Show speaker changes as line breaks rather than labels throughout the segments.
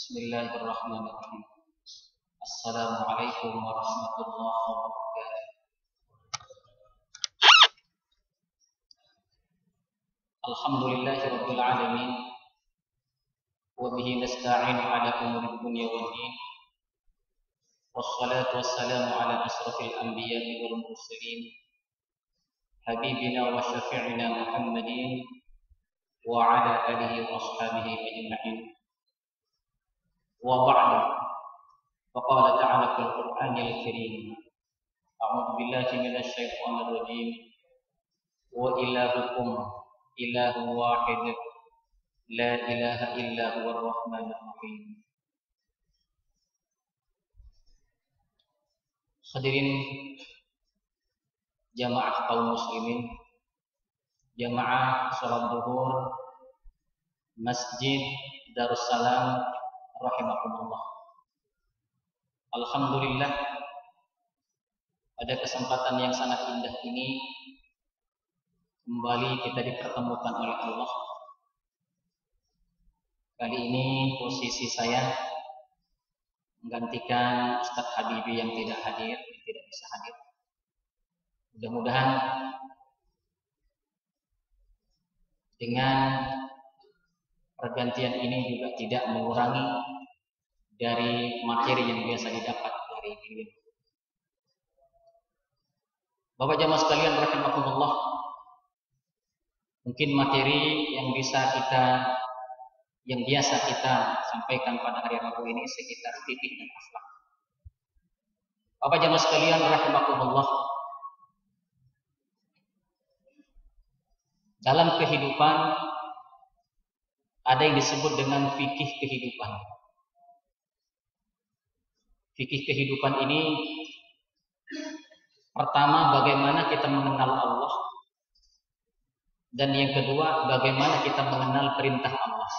Bismillahirrahmanirrahim. Assalamualaikum warahmatullahi wabarakatuh. Alhamdulillahirabbil alamin. Wa bihi nasta'inu ala umuri dunya wad din. Wassalatu wassalamu ala asrafil anbiya'i wal mursalin. Habibina wa syafi'ina Muhammadin wa ala alihi wa ashabihi ajma'in. Wa ba'du. Faqala ta'ala fil Qur'anil Karim. A'udzu billahi minasy syaithanir rajim. Wa ilahukum ilahun wahid. La ilaha illa huwar rahmanir rahim. Hadirin jamaah kaum muslimin, jamaah salat zuhur Masjid Darussalam rahimakumullah. Alhamdulillah, pada kesempatan yang sangat indah ini kembali kita dipertemukan oleh Allah. Kali ini posisi saya menggantikan Ustadz Habibi yang tidak hadir, tidak bisa hadir. Mudah-mudahan dengan pergantian ini juga tidak mengurangi dari materi yang biasa didapat dari beliau. Bapak jamaah sekalian rahimakumullah, mungkin materi yang biasa kita sampaikan pada hari Rabu ini sekitar fikih dan akhlak. Bapak jamaah sekalian rahimakumullah, dalam kehidupan ada yang disebut dengan fikih kehidupan. Fikih kehidupan ini pertama bagaimana kita mengenal Allah, dan yang kedua bagaimana kita mengenal perintah Allah.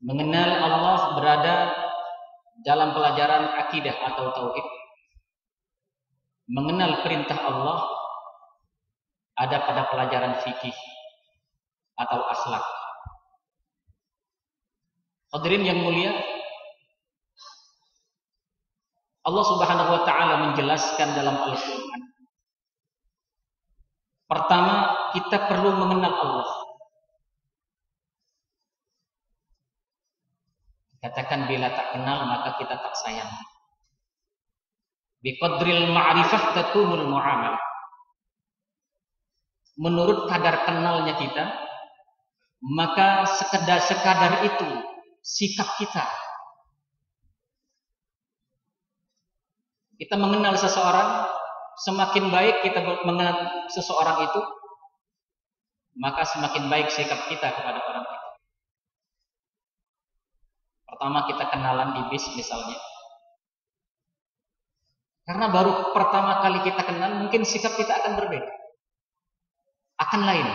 Mengenal Allah berada dalam pelajaran akidah atau tauhid. Mengenal perintah Allah ada pada pelajaran fikih atau akhlak. Hadirin yang mulia, Allah Subhanahu wa taala menjelaskan dalam Al-Qur'an. Pertama, kita perlu mengenal Allah. Katakan bila tak kenal maka kita tak sayang. Biqadril ma'rifah takunul mu'amalah. Menurut kadar kenalnya kita, maka sekadar itu sikap kita. Kita mengenal seseorang, semakin baik kita mengenal seseorang itu, maka semakin baik sikap kita kepada orang itu. Pertama kita kenalan di bis misalnya. Karena baru pertama kali kita kenal, mungkin sikap kita akan berbeda. Akan lain.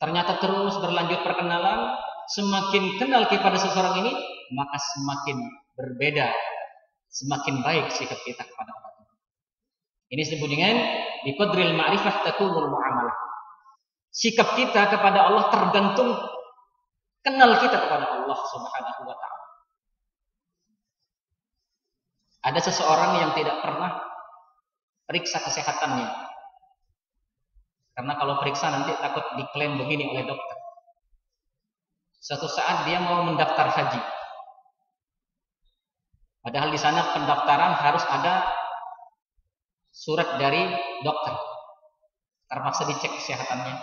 Ternyata terus berlanjut perkenalan, semakin kenal kepada seseorang ini, maka semakin berbeda, semakin baik sikap kita kepada orang. Ini disebut dengan biqadril ma'rifah takunul mu'amalah. Sikap kita kepada Allah tergantung kenal kita kepada Allah Subhanahu wa ta'ala. Ada seseorang yang tidak pernah periksa kesehatannya. Karena kalau periksa nanti takut diklaim begini oleh dokter. Suatu saat dia mau mendaftar haji. Padahal di sana pendaftaran harus ada surat dari dokter. Terpaksa dicek kesehatannya.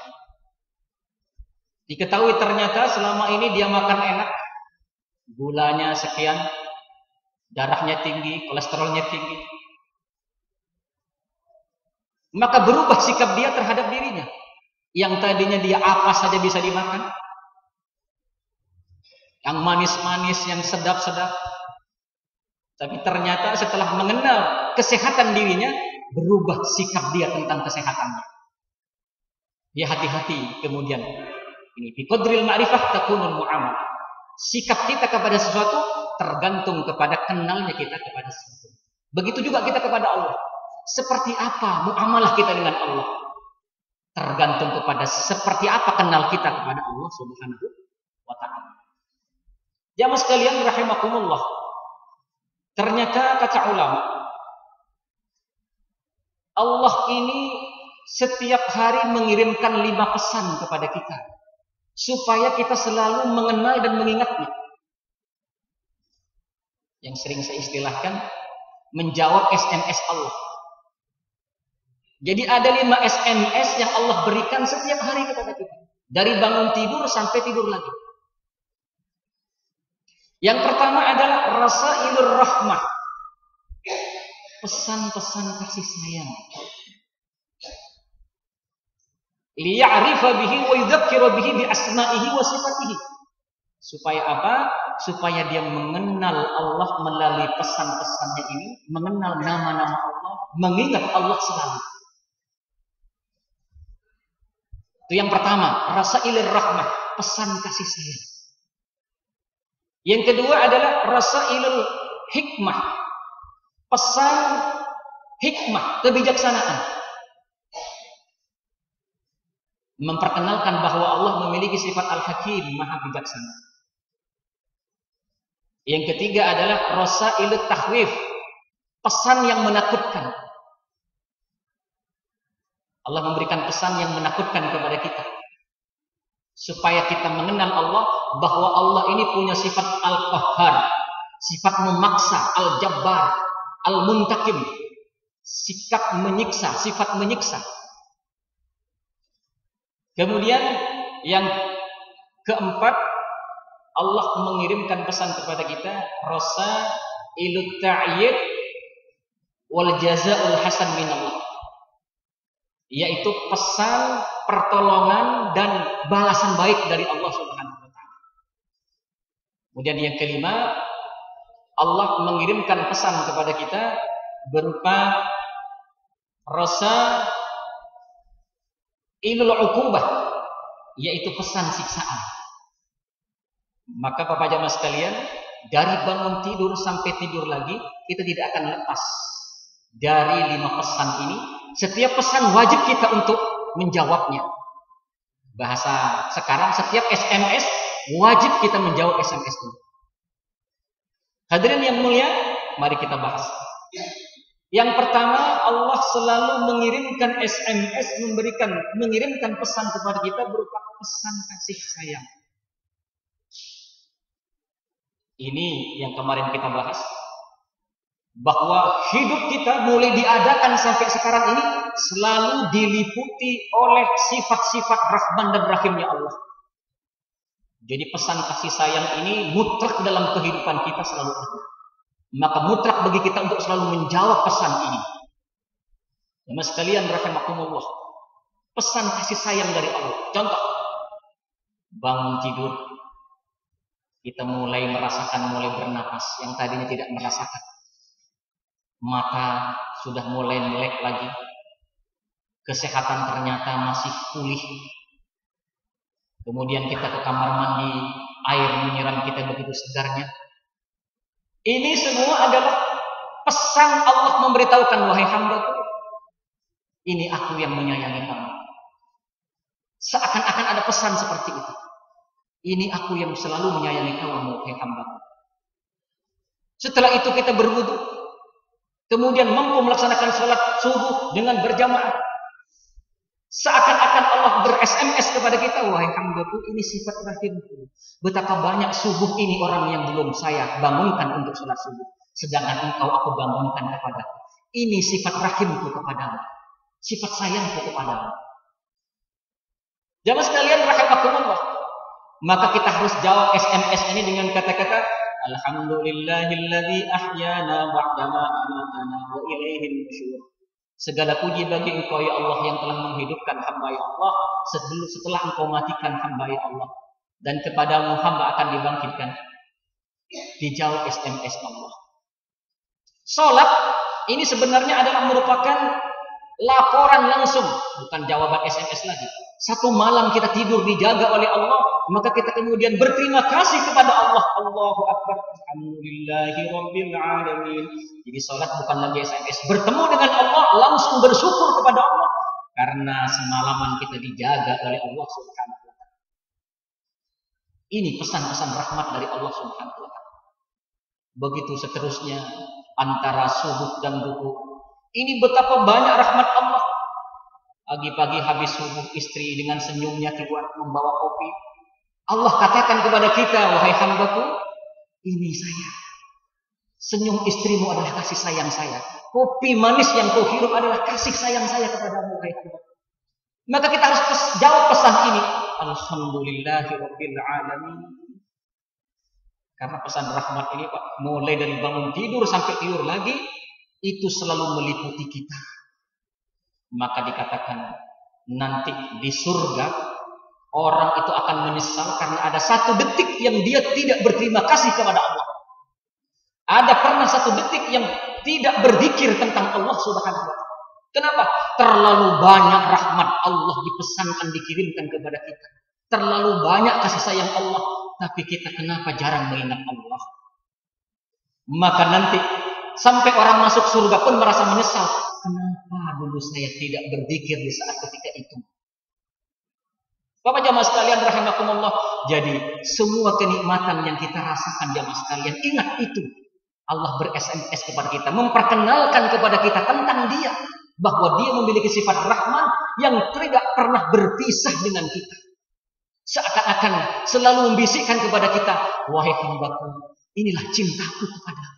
Diketahui ternyata selama ini dia makan enak, gulanya sekian, darahnya tinggi, kolesterolnya tinggi. Maka berubah sikap dia terhadap dirinya. Yang tadinya dia apa saja bisa dimakan, yang manis-manis, yang sedap-sedap. Tapi ternyata setelah mengenal kesehatan dirinya, berubah sikap dia tentang kesehatannya. Dia hati-hati kemudian. Ini biqadril ma'rifah takunul mu'amalah. Sikap kita kepada sesuatu tergantung kepada kenalnya kita kepada sesuatu. Begitu juga kita kepada Allah. Seperti apa muamalah kita dengan Allah? Tergantung kepada seperti apa kenal kita kepada Allah Subhanahu wa ta'ala. Jamaah sekalian rahimakumullah. Ternyata kata ulama, Allah ini setiap hari mengirimkan 5 pesan kepada kita supaya kita selalu mengenal dan mengingatnya. Yang sering saya istilahkan menjawab SMS Allah. Jadi ada 5 SMS yang Allah berikan setiap hari kepada kita. Dari bangun tidur sampai tidur lagi. Yang pertama adalah rasailur rahmah. Pesan-pesan kasih sayang. Liya'rifa bihi wa yudzakkira bihi bi asma'ihi wa sifatihi. Supaya apa? Supaya dia mengenal Allah melalui pesan-pesannya ini, mengenal nama-nama Allah, mengingat Allah selalu. Itu yang pertama, rasailur rahmah, pesan kasih sayang. Yang kedua adalah rasailul hikmah, pesan hikmah, kebijaksanaan. Memperkenalkan bahwa Allah memiliki sifat al-hakim, maha bijaksana. Yang ketiga adalah rasailut takhwif, pesan yang menakutkan. Allah memberikan pesan yang menakutkan kepada kita. Supaya kita mengenal Allah, bahwa Allah ini punya sifat al-qahhar, sifat memaksa, al-jabbar, al-muntakim, sikap menyiksa, sifat menyiksa. Kemudian yang keempat, Allah mengirimkan pesan kepada kita rasailut ta'yid wal jazaa'ul hasan minallah, yaitu pesan pertolongan dan balasan baik dari Allah Subhanahu wa taala. Kemudian yang kelima, Allah mengirimkan pesan kepada kita berupa rasailul uqubah, yaitu pesan siksaan. Maka Bapak jamaah sekalian, dari bangun tidur sampai tidur lagi, kita tidak akan lepas dari 5 pesan ini. Setiap pesan wajib kita untuk menjawabnya. Bahasa sekarang, setiap SMS wajib kita menjawab SMS itu. Hadirin yang mulia, mari kita bahas. Yang pertama, Allah selalu mengirimkan SMS, mengirimkan pesan kepada kita berupa pesan kasih sayang. Ini yang kemarin kita bahas, bahwa hidup kita mulai diadakan sampai sekarang ini selalu diliputi oleh sifat-sifat Rahman dan Rahimnya Allah. Jadi pesan kasih sayang ini mutlak dalam kehidupan kita selalu ada. Maka mutlak bagi kita untuk selalu menjawab pesan ini. Jemaah sekalian rahimakumullah, pesan kasih sayang dari Allah. Contoh, bangun tidur, kita mulai merasakan, mulai bernapas yang tadinya tidak merasakan. Mata sudah mulai melek lagi. Kesehatan ternyata masih pulih. Kemudian kita ke kamar mandi, air menyiram kita begitu segarnya. Ini semua adalah pesan Allah memberitahukan, wahai hambaku, ini aku yang menyayangi kamu. Seakan-akan ada pesan seperti itu. Ini aku yang selalu menyayangi kamu, wahai hambaku. Setelah itu kita berwudu, kemudian mampu melaksanakan sholat subuh dengan berjamaah. Seakan-akan Allah ber-SMS kepada kita, wahai hambaku, ini sifat rahimku. Betapa banyak subuh ini orang yang belum saya bangunkan untuk sholat subuh, sedangkan engkau aku bangunkan kepadaku. Ini sifat rahimku kepadamu, sifat sayangku kepadamu. Jamaah sekalian rahimakumullah, maka kita harus jawab SMS ini dengan kata-kata Alhamdulillahilladzi ahyana ba'dama amatana wa ilaihil nusyur. Segala puji bagi engkau ya Allah yang telah menghidupkan hamba ya Allah setelah engkau matikan hamba ya Allah, dan kepadamu hamba akan dibangkitkan. Dijawab SMS Allah. Salat ini sebenarnya adalah merupakan laporan langsung, bukan jawaban SMS lagi. Satu malam kita tidur dijaga oleh Allah, maka kita kemudian berterima kasih kepada Allah. Allahu Akbar, alhamdulillahi rabbil alamin. Jadi salat bukan lagi SMS, bertemu dengan Allah langsung bersyukur kepada Allah karena semalaman kita dijaga oleh Allah Subhanahu wa taala. Ini pesan-pesan rahmat dari Allah Subhanahu wa taala. Begitu seterusnya antara subuh dan duhur. Ini betapa banyak rahmat Allah. Pagi-pagi habis subuh, istri dengan senyumnya keluar membawa kopi. Allah katakan kepada kita, wahai hambaku, ini saya. Senyum istrimu adalah kasih sayang saya. Kopi manis yang kau hirup adalah kasih sayang saya kepadamu, wahai hambaku. Maka kita harus jawab pesan ini. Alhamdulillahirabbil alamin. Karena pesan rahmat ini, Pak, mulai dari bangun tidur sampai tidur lagi, itu selalu meliputi kita. Maka dikatakan nanti di surga orang itu akan menyesal karena ada satu detik yang dia tidak berterima kasih kepada Allah. Ada pernah satu detik yang tidak berzikir tentang Allah Subhanahu wa taala. Kenapa? Terlalu banyak rahmat Allah dipesankan, dikirimkan kepada kita. Terlalu banyak kasih sayang Allah, tapi kita kenapa jarang mengingat Allah? Maka nanti sampai orang masuk surga pun merasa menyesal. Kenapa dulu saya tidak berzikir di saat ketika itu? Bapak jamaah sekalian rahimakumullah. Jadi semua kenikmatan yang kita rasakan jamaah sekalian, ingat itu. Allah ber-SMS kepada kita, memperkenalkan kepada kita tentang Dia, bahwa Dia memiliki sifat Rahman yang tidak pernah berpisah dengan kita. Seakan-akan selalu membisikkan kepada kita, wahai hambaku, inilah cintaku kepadamu.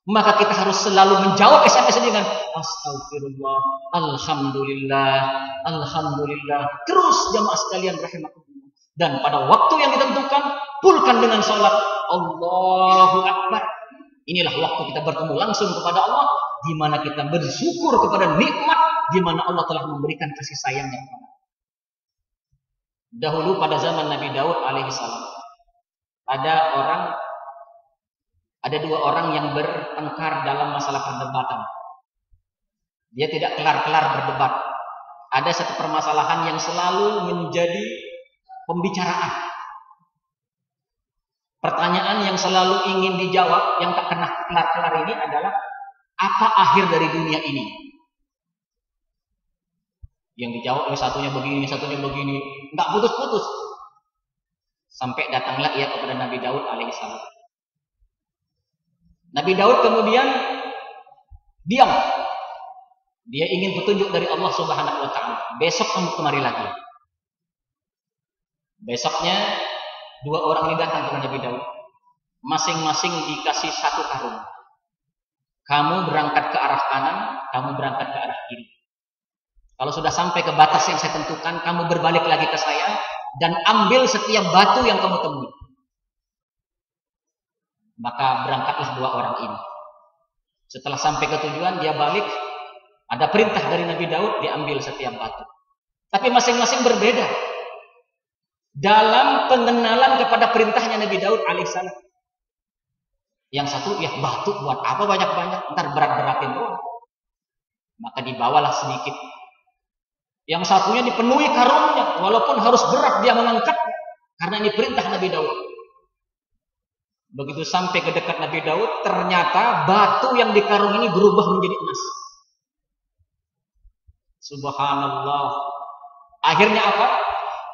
Maka kita harus selalu menjawab SMS dengan astagfirullah, alhamdulillah, alhamdulillah. Terus jamaah sekalian rahimakumullah. Dan pada waktu yang ditentukan, pulkan dengan salat Allahu Akbar. Inilah waktu kita bertemu langsung kepada Allah, di mana kita bersyukur kepada nikmat, di mana Allah telah memberikan kasih sayangnya kepada kita. Dahulu pada zaman Nabi Daud alaihissalam, ada dua orang yang bertengkar dalam masalah perdebatan. Dia tidak kelar-kelar berdebat. Ada satu permasalahan yang selalu menjadi pembicaraan. Pertanyaan yang selalu ingin dijawab, yang tak pernah kelar-kelar ini adalah, apa akhir dari dunia ini? Yang dijawab oleh satunya begini, satunya begini. Enggak putus-putus. Sampai datanglah ia kepada Nabi Daud alaihissalam. Nabi Daud kemudian diam. Dia ingin petunjuk dari Allah Subhanahu wa taala. Besok kamu kemari lagi. Besoknya dua orang ini datang kepada Nabi Daud. Masing-masing dikasih satu karung. Kamu berangkat ke arah kanan, kamu berangkat ke arah kiri. Kalau sudah sampai ke batas yang saya tentukan, kamu berbalik lagi ke saya dan ambil setiap batu yang kamu temui. Maka berangkatlah dua orang ini. Setelah sampai ke tujuan, dia balik. Ada perintah dari Nabi Daud, diambil setiap batu. Tapi masing-masing berbeda dalam pengenalan kepada perintahnya Nabi Daud alaihissalam. Yang satu, ya batu buat apa banyak-banyak, ntar berat-beratin doang. Maka dibawalah sedikit. Yang satunya dipenuhi karungnya, walaupun harus berat dia mengangkatnya, karena ini perintah Nabi Daud. Begitu sampai ke dekat Nabi Daud, ternyata batu yang di karung ini berubah menjadi emas. Subhanallah. Akhirnya apa?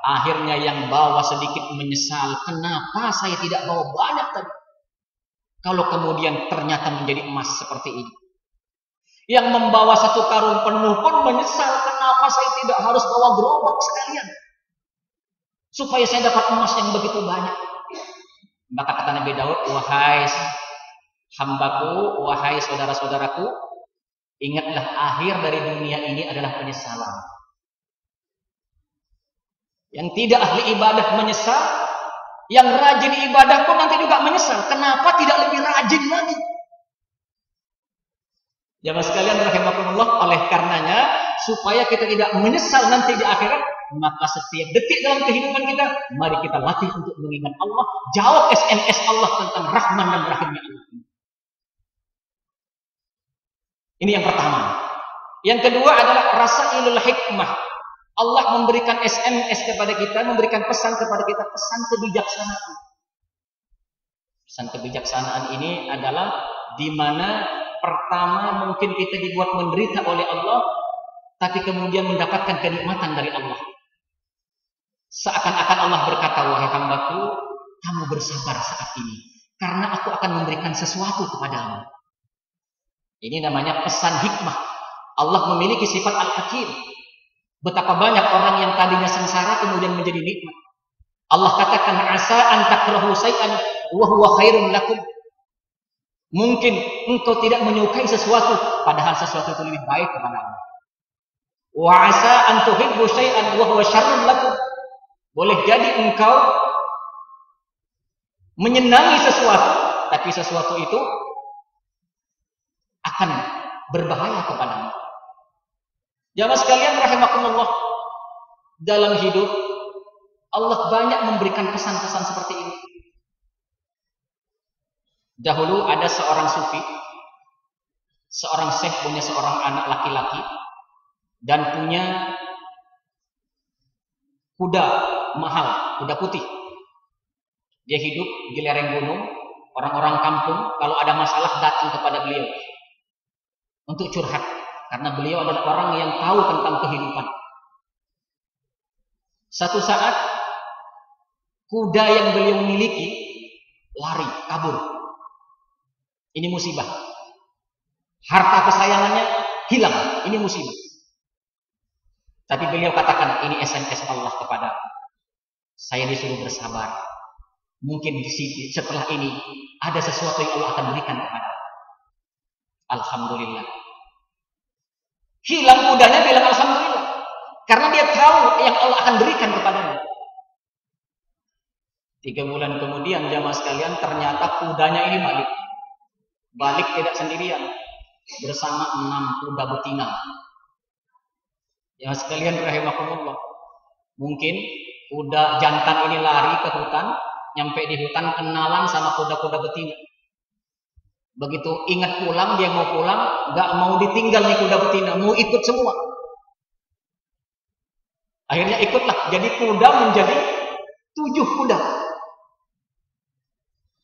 Akhirnya yang bawa sedikit menyesal. Kenapa saya tidak bawa banyak tadi? Kalau kemudian ternyata menjadi emas seperti ini. Yang membawa satu karung penuh pun menyesal. Kenapa saya tidak harus bawa gerobak sekalian? Supaya saya dapat emas yang begitu banyak. Maka kata Nabi Daud, wahai hambaku, wahai saudara-saudaraku, ingatlah akhir dari dunia ini adalah penyesalan. Yang tidak ahli ibadah menyesal, yang rajin ibadah pun nanti juga menyesal. Kenapa tidak lebih rajin lagi? Jamaah sekalian rahimakumullah, oleh karenanya supaya kita tidak menyesal nanti di akhirat, maka setiap detik dalam kehidupan kita, mari kita latih untuk mengingat Allah, jawab SMS Allah tentang Rahman dan Rahimnya Allah. Ini yang pertama. Yang kedua adalah rasailul hikmah. Allah memberikan SMS kepada kita, memberikan pesan kepada kita, pesan kebijaksanaan. Pesan kebijaksanaan ini adalah di mana pertama mungkin kita dibuat menderita oleh Allah, tapi kemudian mendapatkan kenikmatan dari Allah. Seakan-akan Allah berkata, wahai hambaku, kamu bersabar saat ini, karena aku akan memberikan sesuatu kepadamu. Ini namanya pesan hikmah. Allah memiliki sifat al-hakim. Betapa banyak orang yang tadinya sengsara kemudian menjadi nikmat. Allah katakan, asa an takrahu syai'an wa huwa khairun lakum. Mungkin engkau tidak menyukai sesuatu, padahal sesuatu itu lebih baik kepadamu. Wa asa an tuhibbu syai'an wa huwa syarrun lakum. Boleh jadi engkau menyenangi sesuatu, tapi sesuatu itu akan berbahaya kepadamu. Jamaah sekalian rahimakumullah, dalam hidup Allah banyak memberikan pesan-pesan seperti ini. Dahulu ada seorang sufi, seorang syekh punya seorang anak laki-laki dan punya kuda mahal, kuda putih. Dia hidup di lereng gunung. Orang-orang kampung kalau ada masalah datang kepada beliau untuk curhat, karena beliau adalah orang yang tahu tentang kehidupan. Satu saat kuda yang beliau miliki lari, kabur. Ini musibah. Harta kesayangannya hilang. Ini musibah. Tapi beliau katakan, ini SMS Allah kepada saya, disuruh bersabar. Mungkin setelah ini ada sesuatu yang Allah akan berikan kepada. Alhamdulillah. Hilang kudanya, bilang alhamdulillah. Karena dia tahu yang Allah akan berikan kepadanya. 3 bulan kemudian jamaah sekalian, ternyata kudanya ini balik. Balik tidak sendirian, bersama 6 kuda betina. Ya sekalian rahimakumullah. Mungkin kuda jantan ini lari ke hutan, nyampe di hutan kenalan sama kuda-kuda betina. Begitu ingat pulang, dia mau pulang, gak mau ditinggal nih kuda betina, mau ikut semua. Akhirnya ikutlah, jadi kuda menjadi 7 kuda.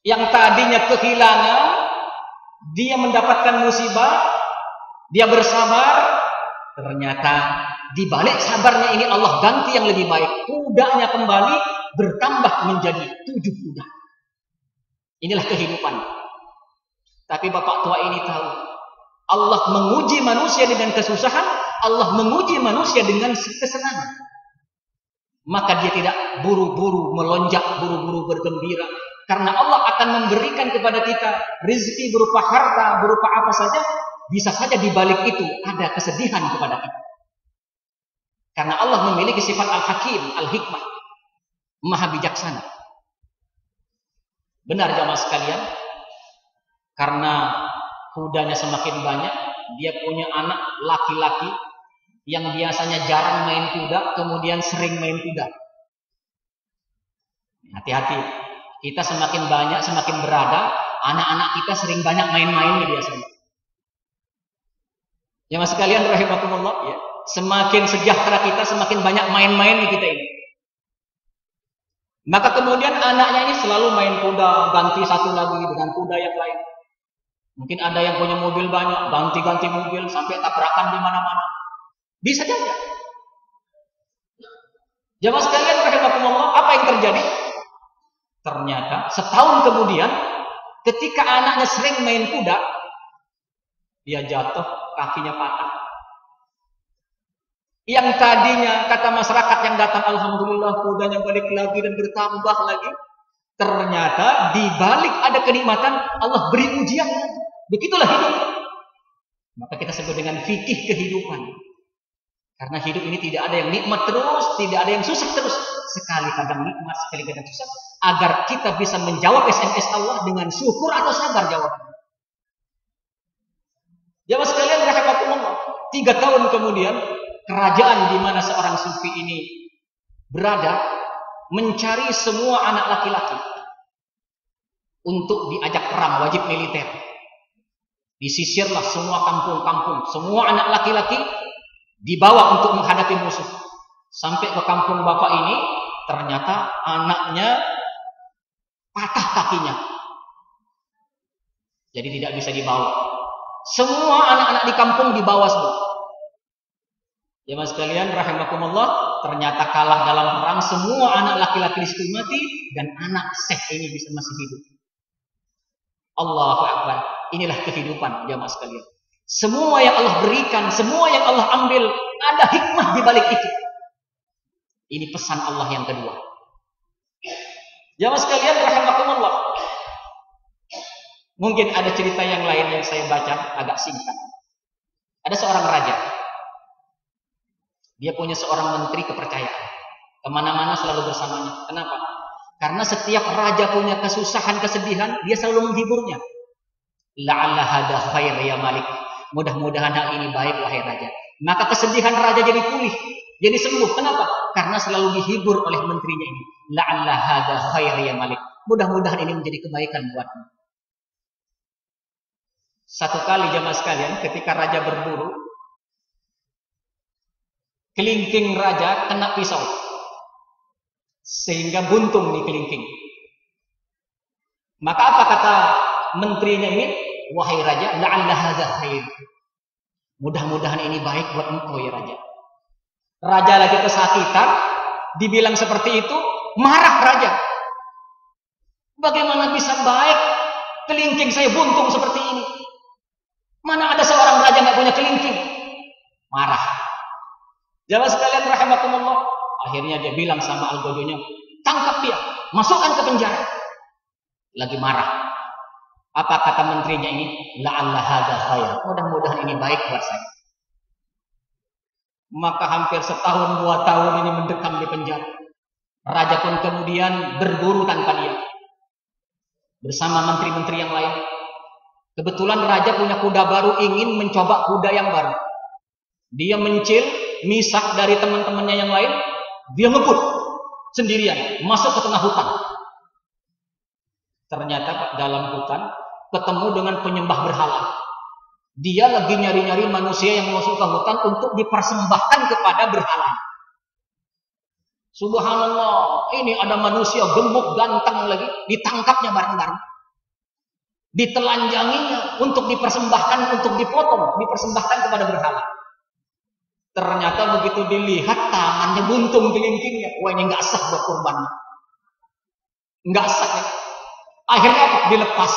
Yang tadinya kehilangan, dia mendapatkan musibah, dia bersabar, ternyata di balik sabarnya ini Allah ganti yang lebih baik. Kudanya kembali bertambah menjadi 7 kuda. Inilah kehidupan. Tapi bapak tua ini tahu, Allah menguji manusia dengan kesusahan, Allah menguji manusia dengan kesenangan. Maka dia tidak buru-buru melonjak, buru-buru bergembira. Karena Allah akan memberikan kepada kita rezeki berupa harta, berupa apa saja. Bisa saja di balik itu ada kesedihan kepada kita. Karena Allah memiliki sifat al-hakim, al-hikmah, maha bijaksana. Benar jamaah sekalian, karena kudanya semakin banyak, dia punya anak laki-laki yang biasanya jarang main kuda, kemudian sering main kuda. Hati-hati. Kita semakin banyak, semakin berada, anak-anak kita sering banyak main-mainnya biasanya. Ya mas sekalian rahimakumullah, ya. Semakin sejahtera kita, semakin banyak main-main kita ini. Maka kemudian anaknya ini selalu main kuda, ganti satu lagi dengan kuda yang lain. Mungkin ada yang punya mobil banyak, ganti-ganti mobil sampai tabrakan di mana-mana. Bisa saja. Jamaah sekalian rahimakumullah, apa yang terjadi? Ternyata setahun kemudian, ketika anaknya sering main kuda, dia jatuh, kakinya patah. Yang tadinya kata masyarakat yang datang, alhamdulillah kudanya balik lagi dan bertambah lagi. Ternyata di balik ada kenikmatan, Allah beri ujian. Begitulah hidup. Maka kita sebut dengan fikih kehidupan. Karena hidup ini tidak ada yang nikmat terus, tidak ada yang susah terus. Sekali kadang nikmat, sekali kadang susah. Agar kita bisa menjawab SMS Allah dengan syukur atau sabar jawabannya. Jamaah sekalian rahimakumullah, 3 tahun kemudian kerajaan di mana seorang sufi ini berada mencari semua anak laki-laki untuk diajak perang wajib militer. Disisirlah semua kampung-kampung, semua anak laki-laki dibawa untuk menghadapi musuh. Sampai ke kampung bapak ini, ternyata anaknya patah kakinya. Jadi tidak bisa dibawa. Semua anak-anak di kampung dibawa semua. Ya mas sekalian rahimakumullah, ternyata kalah dalam perang, semua anak laki-laki di situ mati dan anak Syekh ini bisa masih hidup. Allahu Akbar. Inilah kehidupan jamaah sekalian. Semua yang Allah berikan, semua yang Allah ambil, ada hikmah di balik itu. Ini pesan Allah yang kedua. Jamaah sekalian rahimakumullah. Mungkin ada cerita yang lain yang saya baca agak singkat. Ada seorang raja. Dia punya seorang menteri kepercayaan. Kemana-mana selalu bersamanya. Kenapa? Karena setiap raja punya kesusahan, kesedihan, dia selalu menghiburnya. La'alla hada khair ya Malik. Mudah-mudahan hal ini baik wahai raja. Maka kesedihan raja jadi pulih, jadi sembuh. Kenapa? Karena selalu dihibur oleh menterinya ini. La'alla hada khair ya Malik. Mudah-mudahan ini menjadi kebaikan buatmu. Satu kali jamaah sekalian, ketika raja berburu, kelingking raja kena pisau, sehingga buntung di kelingking. Maka apa kata menterinya ini? Wahai raja, la'alla hadza khair. Mudah-mudahan ini baik buat engkau ya raja. Raja lagi kesakitan, dibilang seperti itu, marah raja. Bagaimana bisa baik kelingking saya buntung seperti ini? Mana ada seorang raja nggak punya kelingking? Marah. Jamaah sekalian rahimakumullah. Akhirnya dia bilang sama algodonya, tangkap dia, masukkan ke penjara. Lagi marah. Apa kata menterinya ini? La'alla hadza khair. Mudah-mudahan ini baik buat saya. Maka hampir setahun 2 tahun ini mendekam di penjara. Raja pun kemudian berburu tanpa dia, bersama menteri-menteri yang lain. Kebetulan raja punya kuda baru, ingin mencoba kuda yang baru. Dia mencil, misak dari teman-temannya yang lain. Dia ngebut sendirian, masuk ke tengah hutan. Ternyata dalam hutan ketemu dengan penyembah berhala. Dia lagi nyari-nyari manusia yang masuk ke hutan untuk dipersembahkan kepada berhala. Subhanallah, ini ada manusia gemuk ganteng lagi, ditangkapnya bareng-bareng. Ditelanjanginya untuk dipersembahkan, untuk dipotong, dipersembahkan kepada berhala. Ternyata begitu dilihat tangannya buntung kelingkingnya. Wah, ini nggak sah buat kurban. Nggak sah ya. Akhirnya apa? Dilepas.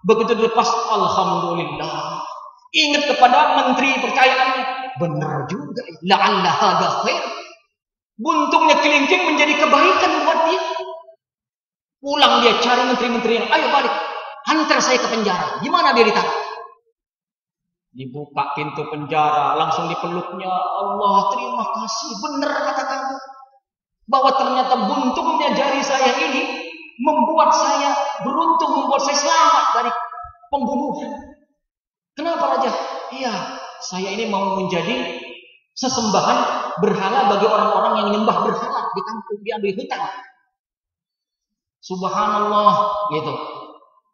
Begitu dilepas, alhamdulillah. Ingat kepada menteri percayaannya. Benar juga. La'alla hadza khair. Buntungnya kelingking menjadi kebaikan buat dia. Pulang dia cari menteri-menterinya. Ayo balik. Hantar saya ke penjara. Gimana dia ditangkap? Dibuka pintu penjara, langsung dipeluknya. Allah, terima kasih. Benar kata kamu. Bahwa ternyata buntungnya jari saya ini membuat saya beruntung, membuat saya selamat dari pembunuhan. Kenapa raja? Iya, saya ini mau menjadi sesembahan berhala bagi orang-orang yang menyembah berhala di kampung, di hutan. Subhanallah, gitu.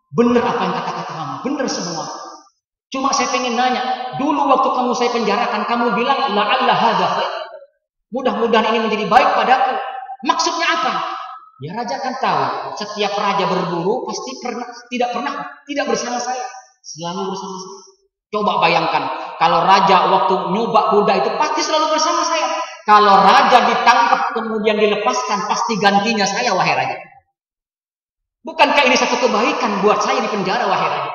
Benar apa yang kata-kata kamu, benar semua. Cuma saya pengen nanya, dulu waktu kamu saya penjarakan, kamu bilang la'alla hadza khair. Mudah-mudahan ini menjadi baik padaku. Maksudnya apa? Ya raja kan tahu, setiap raja berburu pasti tidak bersama saya, selalu bersama saya. Coba bayangkan, kalau raja waktu nyoba kuda itu pasti selalu bersama saya. Kalau raja ditangkap kemudian dilepaskan, pasti gantinya saya, wahai raja. Bukankah ini satu kebaikan buat saya di penjara, wahai raja?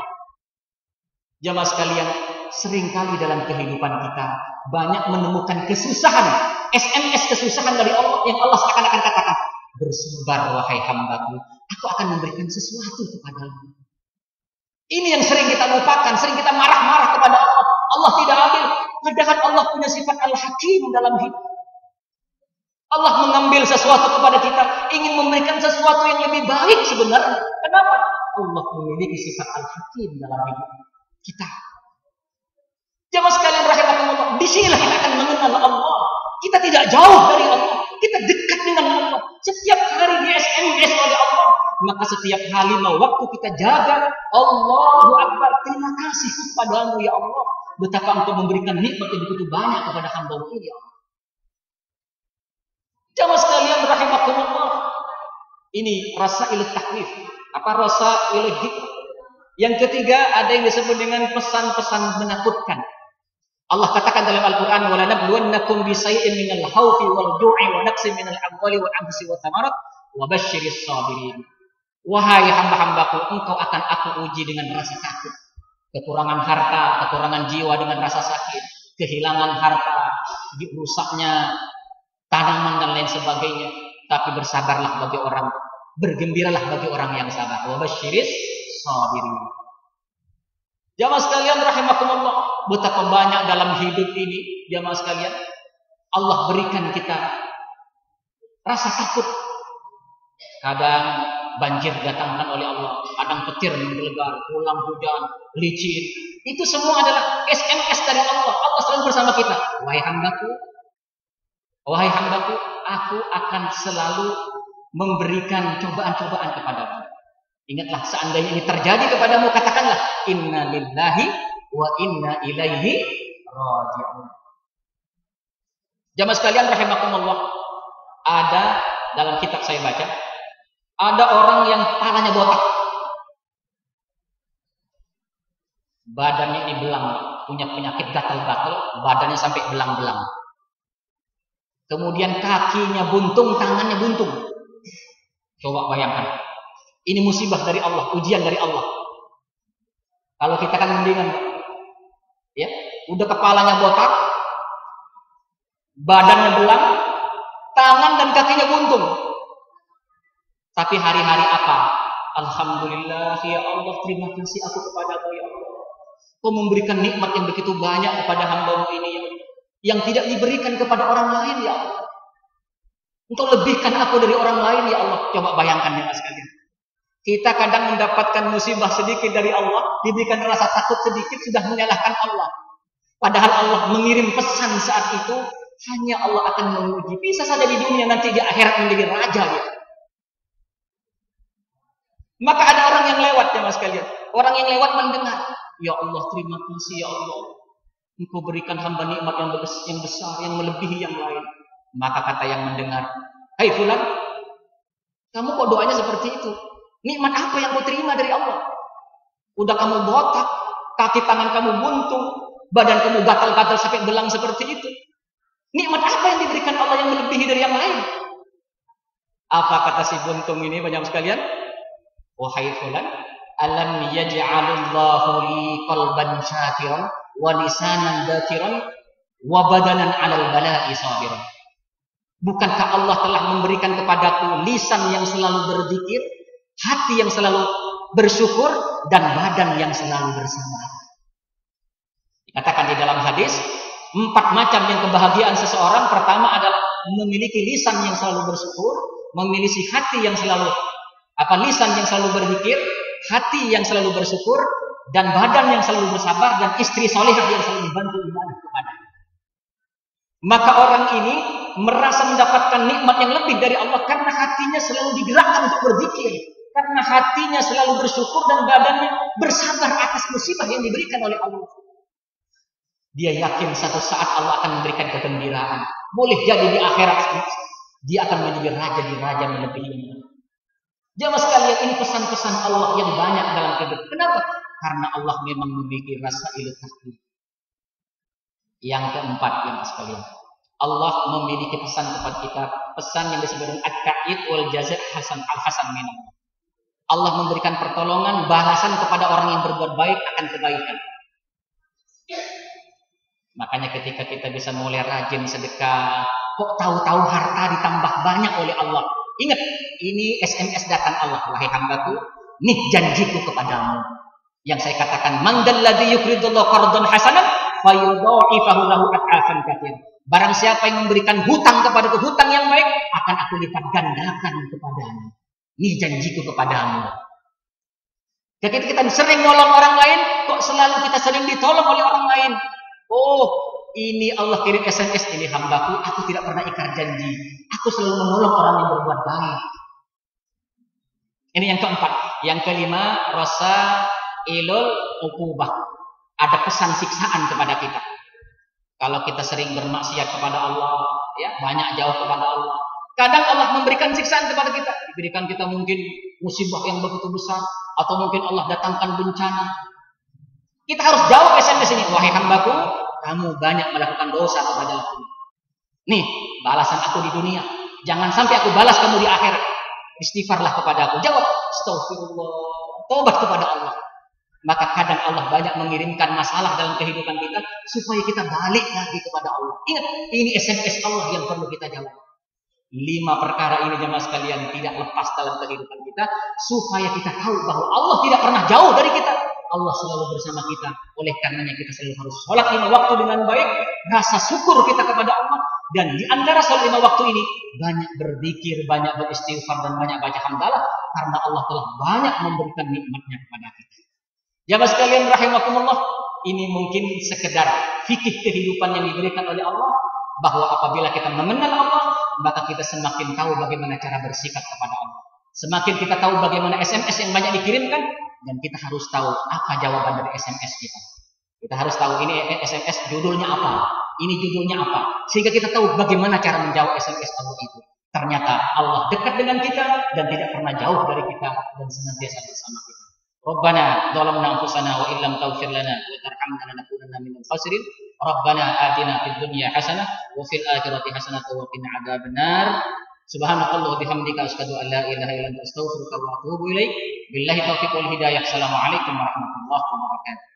Jamaah sekalian, seringkali dalam kehidupan kita banyak menemukan kesusahan, SMS kesusahan dari Allah yang Allah seakan-akan katakan, bersabar wahai hambaku, aku akan memberikan sesuatu kepadamu. Ini yang sering kita lupakan, sering kita marah-marah kepada Allah. Allah tidak adil, padahal Allah punya sifat Al-Hakim dalam hidup. Allah mengambil sesuatu kepada kita, ingin memberikan sesuatu yang lebih baik sebenarnya. Kenapa? Allah memiliki sifat Al-Hakim dalam hidup kita. Jamaah sekalian rahimakumullah, disinilah kita akan mengenal Allah. Kita tidak jauh dari Allah, kita dekat dengan Allah. Setiap hari di SMS oleh Allah. Maka setiap kali mau waktu kita jaga, Allahu Akbar, terima kasih kepadamu ya Allah. Betapa engkau memberikan nikmat yang begitu banyak kepada hamba-Mu ini ya Allah. Jamaah sekalian rahimakumullah. Ini rasail takwif. Apa rasail hikmah? Yang ketiga ada yang disebut dengan pesan-pesan menakutkan. Allah katakan dalam Al-Quran, وَلَنَبْلُوَنَّكُمْ بِشَيْءٍ مِنَ الْخَوْفِ وَالْجُوعِ وَنَقْصٍ مِنَ الْأَمْوَالِ وَالْأَنْفُسِ وَالثَّمَرَاتِ وَبَشِّرِ الصَّابِرِينَ. Wahai hamba-hambaku, engkau akan aku uji dengan rasa takut, kekurangan harta, kekurangan jiwa dengan rasa sakit, kehilangan harta, rusaknya tanaman dan lain sebagainya. Tapi bersabarlah bagi orang, bergembiralah bagi orang yang sabar. Wabasyiris sabirin. Jamaah sekalian rahimakumullah, betapa banyak dalam hidup ini, jamaah sekalian, Allah berikan kita rasa takut. Kadang banjir datangkan oleh Allah, kadang petir menggelegar, ulang hujan, licin. Itu semua adalah SMS dari Allah. Allah selalu bersama kita. Wahai hambaku, aku akan selalu memberikan cobaan-cobaan kepadamu. Ingatlah, seandainya ini terjadi kepadamu, katakanlah inna lillahi wa inna ilaihi raji'un. Jamaah sekalian rahimakumullah, ada dalam kitab saya baca, ada orang yang palanya botak, badannya ini belang, punya penyakit gatal-gatal, badannya sampai belang-belang. Kemudian kakinya buntung, tangannya buntung. Coba bayangkan, ini musibah dari Allah, ujian dari Allah. Kalau kita kan mendingan, ya, udah kepalanya botak, badannya belang, tangan dan kakinya buntung. Tapi hari-hari apa? Alhamdulillah, ya Allah, terima kasih aku kepadamu, ya Allah. Kau memberikan nikmat yang begitu banyak kepada hamba-Mu ini, ya Allah, yang tidak diberikan kepada orang lain, ya Allah. Engkau lebihkan aku dari orang lain, ya Allah. Coba bayangkan ya sekalian. Kita kadang mendapatkan musibah sedikit dari Allah, diberikan rasa takut sedikit, sudah menyalahkan Allah. Padahal Allah mengirim pesan saat itu, hanya Allah akan menguji. Bisa saja di dunia, nanti di akhirat menjadi raja, ya. Maka ada orang yang lewat, ya mas sekalian. Orang yang lewat mendengar, ya Allah, terima kasih, ya Allah. Engkau berikan hamba nikmat yang besar, yang melebihi yang lain. Maka kata yang mendengar, hai fulan, kamu kok doanya seperti itu? Nikmat apa yang kau terima dari Allah? Udah kamu botak, kaki tangan kamu buntung, badan kamu gatal-gatal sampai belang seperti itu. Nikmat apa yang diberikan Allah yang melebihi dari yang lain? Apa kata si buntung ini, banyak sekalian? Wahai fulan, alam yaj'alullahu li qalban syakiran wa lisanan dzakiran wa badanan 'alal bala'i sabiran. Bukankah Allah telah memberikan kepadaku lisan yang selalu berzikir, hati yang selalu bersyukur, dan badan yang selalu bersabar. Dikatakan di dalam hadis, 4 macam yang kebahagiaan seseorang. Pertama adalah memiliki lisan yang selalu bersyukur, memiliki hati yang selalu lisan yang selalu berzikir, hati yang selalu bersyukur, dan badan yang selalu bersabar, dan istri solehah yang selalu membantu ibadah kepada. Maka orang ini merasa mendapatkan nikmat yang lebih dari Allah karena hatinya selalu digerakkan untuk berzikir, karena hatinya selalu bersyukur, dan badannya bersabar atas musibah yang diberikan oleh Allah. Dia yakin satu saat Allah akan memberikan kegembiraan. Boleh jadi di akhirat dia akan menjadi raja di raja melebihi. Jamaah sekalian, ini pesan-pesan Allah yang banyak dalam hidup. Kenapa? Karena Allah memang memiliki rasa ilut takdir. Yang keempat, jamaah sekalian, Allah memiliki pesan kepada kita, pesan yang disebut dengan at-ta'id wal jazaa al-hasan minallah. Allah memberikan pertolongan, balasan kepada orang yang berbuat baik akan kebaikan. Makanya ketika kita bisa mulai rajin sedekah, kok tahu-tahu harta ditambah banyak oleh Allah. Ingat, ini SMS datang Allah. Wahai hambaku, nih janjiku kepadamu. Yang saya katakan, man dalladzi yuqridullahu qardan hasanan fayudha'ifahu lahu ad'afan katsir. Barang siapa yang memberikan hutang kepadaku, hutang yang baik, akan aku lipat gandakan kepadamu. Nih janjiku kepadamu. Ketika kita sering nolong orang lain, kok selalu kita sering ditolong oleh orang lain? Oh, ini Allah kirim SMS, ini hambaku, aku tidak pernah ingkar janji. Aku selalu menolong orang yang berbuat baik. Ini yang keempat. Yang kelima, rasa ilul uqubah. Ada pesan siksaan kepada kita. Kalau kita sering bermaksiat kepada Allah, ya, banyak jauh kepada Allah. Kadang Allah memberikan siksaan kepada kita. Diberikan kita mungkin musibah yang begitu besar, atau mungkin Allah datangkan bencana. Kita harus jawab SMS ini, wahai hambaku, kamu banyak melakukan dosa kepada aku. Nih, balasan aku di dunia. Jangan sampai aku balas kamu di akhirat. Istighfarlah kepada aku. Jawab, astagfirullah. Tobat kepada Allah. Maka kadang Allah banyak mengirimkan masalah dalam kehidupan kita supaya kita balik lagi kepada Allah. Ingat, ini SMS Allah yang perlu kita jawab. 5 perkara ini jemaah sekalian tidak lepas dalam kehidupan kita supaya kita tahu bahwa Allah tidak pernah jauh dari kita. Allah selalu bersama kita. Oleh karenanya kita selalu harus sholat 5 waktu dengan baik, rasa syukur kita kepada Allah, dan di antara sholat 5 waktu ini banyak berzikir, banyak beristighfar, dan banyak baca hamdalah karena Allah telah banyak memberikan nikmatnya kepada kita. Jamaah sekalian rahimakumullah, ini mungkin sekedar fikih kehidupan yang diberikan oleh Allah, bahwa apabila kita mengenal Allah, maka kita semakin tahu bagaimana cara bersikap kepada Allah. Semakin kita tahu bagaimana SMS yang banyak dikirimkan, dan kita harus tahu apa jawaban dari SMS kita. Kita harus tahu ini SMS judulnya apa, ini judulnya apa, sehingga kita tahu bagaimana cara menjawab SMS Allah itu. Ternyata Allah dekat dengan kita dan tidak pernah jauh dari kita dan senantiasa bersama kita. Rabbana zalamna anfusana wa illam taghfir lana wa tarhamna lanakunanna minal khasirin. Rabbana atina fid dunya hasanah wa fil akhirati hasanah wa qina adzabannar. Subhanakallah bihamdika asyhadu an la ilaha illa anta astaghfiruka wa atubu ilaik. Billahi taufiq wal hidayah. Assalamualaikum warahmatullahi wabarakatuh.